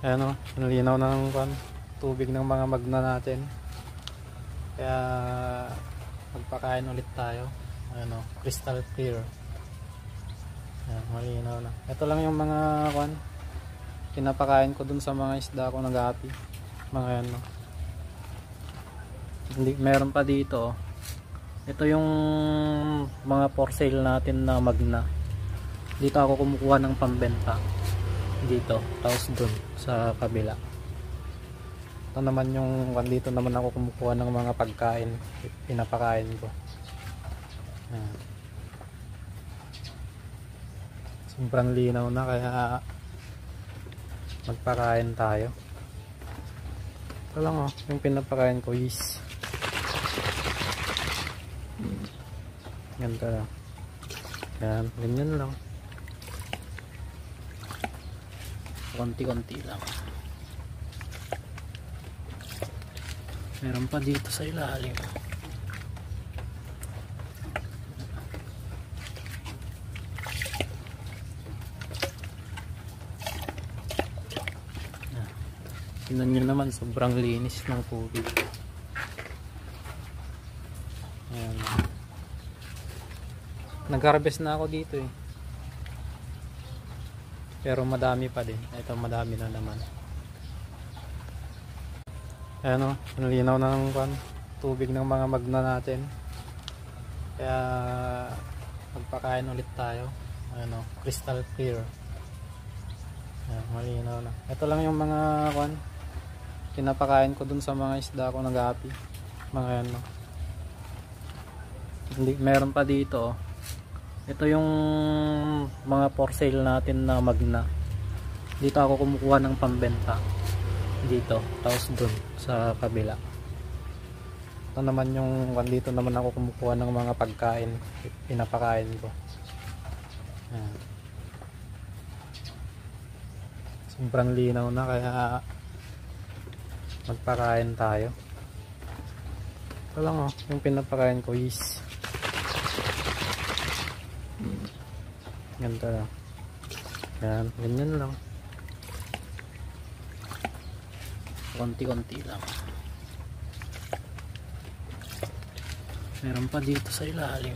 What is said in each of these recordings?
Ayan o, nalinaw ng tubig ng mga magna natin. Kaya magpakain ulit tayo. Ayan o, crystal clear. Ayan, malinaw na. Ito lang yung mga pinapakain ko dun sa mga isda ko nag-aapi. Mga yan o. Hindi, meron pa dito o. Ito yung mga for sale natin na magna. Dito ako kumukuha ng pambenta. Dito, tapos dun sa kabila. Ito naman yung dito naman ako kumukuha ng mga pagkain, pinapakain ko. Ayan. Sobrang linaw na kaya magpakain tayo. Ito lang oh, yung pinapakain ko is ganito lang. Ayan, ganyan lang. Konti-konti lang. Meron pa dito sa ilalim. Tingnan nyo naman, sobrang linis ng tubig. Ayan. Nag-harvest na ako dito eh. Pero madami pa din. Ito madami na naman. Ayan o, nalinaw na ng tubig ng mga magna natin. Kaya magpakain ulit tayo. Ayan o, crystal clear. Ayan, malinaw na. Ito lang yung mga pinapakain ko dun sa mga isda ko nag-aapi. Mga yan o. Hindi, meron pa dito o. Ito yung mga for sale natin na magna. Dito ako kumukuha ng pambenta. Dito, tapos dun sa kabila. Ito naman yung dito naman ako kumukuha ng mga pagkain, pinapakain ko. Ayan. Sobrang linaw na kaya magpakain tayo. Ito lang oh, yung pinapakain ko is ganito lang. Yan, ganyan lang. Konti-konti lang. Meron pa dito sa ilalim.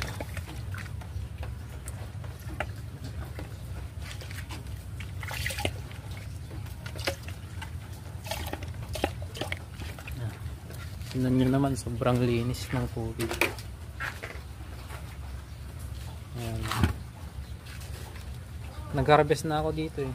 Tingnan nyo naman, sobrang linis ng tubig. Ayan. Nag-harvest na ako dito eh.